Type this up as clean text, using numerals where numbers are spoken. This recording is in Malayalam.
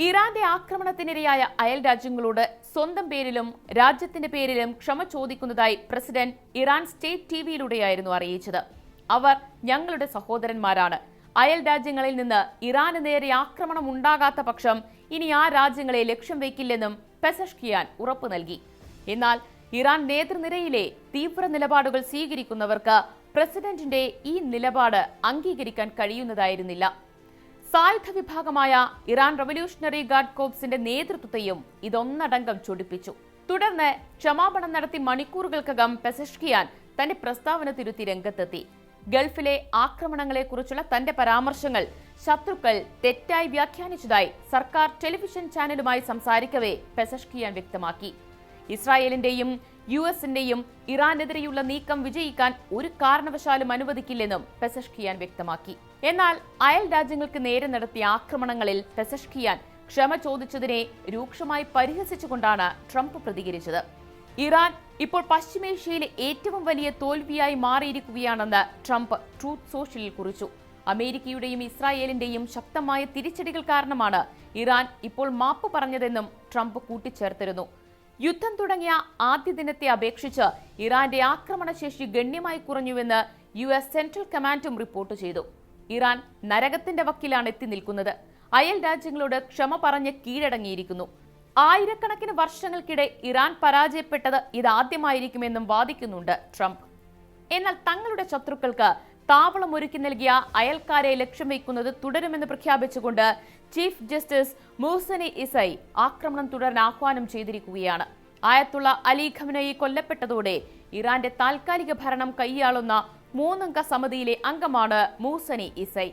ഇറാന്റെ ആക്രമണത്തിനിരയായ അയൽ രാജ്യങ്ങളോട് സ്വന്തം പേരിലും രാജ്യത്തിന്റെ പേരിലും ക്ഷമ ചോദിക്കുന്നതായി പ്രസിഡന്റ് ഇറാൻ സ്റ്റേറ്റ് ടിവിയിലൂടെയായിരുന്നു അറിയിച്ചത്. അവർ ഞങ്ങളുടെ സഹോദരന്മാരാണ്. അയൽ രാജ്യങ്ങളിൽ നിന്ന് ഇറാന് നേരെ ആക്രമണം ഉണ്ടാകാത്ത പക്ഷം ഇനി ആ രാജ്യങ്ങളെ ലക്ഷ്യം വയ്ക്കില്ലെന്നും പെസഷ്കിയാൻ ഉറപ്പു നൽകി. എന്നാൽ ഇറാൻ നേതൃനിരയിലെ തീവ്ര നിലപാടുകൾ സ്വീകരിക്കുന്നവർക്ക് പ്രസിഡന്റിന്റെ ഈ നിലപാട് അംഗീകരിക്കാൻ കഴിയുന്നതായിരുന്നില്ല. സായുധ വിഭാഗമായ ഇറാൻ റവല്യൂഷണറി ഗാർഡ് കോർപ്സിന്റെ നേതൃത്വത്തെയും ഇതൊന്നടങ്കം ചൊടിപ്പിച്ചു. തുടർന്ന് ക്ഷമാപണം നടത്തി മണിക്കൂറുകൾക്കകം പെസഷ്കിയാൻ തന്റെ പ്രസ്താവന തിരുത്തി രംഗത്തെത്തി. ഗൾഫിലെ ആക്രമണങ്ങളെക്കുറിച്ചുള്ള തന്റെ പരാമർശങ്ങൾ ശത്രുക്കൾ തെറ്റായി വ്യാഖ്യാനിച്ചതായി സർക്കാർ ടെലിവിഷൻ ചാനലുമായി സംസാരിക്കവേ പെസഷ്കിയാൻ വ്യക്തമാക്കി. ഇസ്രായേലിന്റെയും യുഎസിന്റെയും ഇറാനെതിരെയുള്ള നീക്കം വിജയിക്കാൻ ഒരു കാരണവശാലും അനുവദിക്കില്ലെന്നും പെസഷ്കിയാൻ വ്യക്തമാക്കി. എന്നാൽ അയൽ രാജ്യങ്ങൾക്ക് നേരെ നടത്തിയ ആക്രമണങ്ങളിൽ പെസഷ്കിയാൻ ക്ഷമ ചോദിച്ചതിനെ രൂക്ഷമായി പരിഹസിച്ചുകൊണ്ടാണ് ട്രംപ് പ്രതികരിച്ചത്. ഇറാൻ ഇപ്പോൾ പശ്ചിമേഷ്യയിലെ ഏറ്റവും വലിയ തോൽവിയായി മാറിയിരിക്കുകയാണെന്ന് ട്രംപ് ട്രൂത്ത് സോഷ്യലിൽ കുറിച്ചു. അമേരിക്കയുടെയും ഇസ്രായേലിന്റെയും ശക്തമായ തിരിച്ചടികൾ കാരണമാണ് ഇറാൻ ഇപ്പോൾ മാപ്പ് പറഞ്ഞതെന്നും ട്രംപ് കൂട്ടിച്ചേർത്തിരുന്നു. യുദ്ധം തുടങ്ങിയ ആദ്യ ദിനത്തെ അപേക്ഷിച്ച് ഇറാന്റെ ആക്രമണശേഷി ഗണ്യമായി കുറഞ്ഞുവെന്ന് US സെൻട്രൽ കമാൻഡും റിപ്പോർട്ട് ചെയ്തു. ഇറാൻ നരകത്തിന്റെ വക്കിലാണ് എത്തി നിൽക്കുന്നത്. അയൽ രാജ്യങ്ങളോട് ക്ഷമ പറഞ്ഞ് കീഴടങ്ങിയിരിക്കുന്നു. ആയിരക്കണക്കിന് വർഷങ്ങൾക്കിടെ ഇറാൻ പരാജയപ്പെട്ടത് ഇതാദ്യമായിരിക്കുമെന്നും വാദിക്കുന്നുണ്ട് ട്രംപ്. എന്നാൽ തങ്ങളുടെ ശത്രുക്കൾക്ക് താവളം ഒരുക്കി നൽകിയ അയൽക്കാരെ ലക്ഷ്യം വയ്ക്കുന്നത് തുടരുമെന്ന് പ്രഖ്യാപിച്ചുകൊണ്ട് ചീഫ് ജസ്റ്റിസ് മുഹ്സനി ഇസൈ ആക്രമണം തുടരാൻ ആഹ്വാനം ചെയ്തിരിക്കുകയാണ്. ആയത്തുള്ള അലി ഖമനയി കൊല്ലപ്പെട്ടതോടെ ഇറാന്റെ താൽക്കാലിക ഭരണം കൈയാളുന്ന 3 അംഗ സമിതിയിലെ അംഗമാണ് മുഹ്സനി ഇസൈ.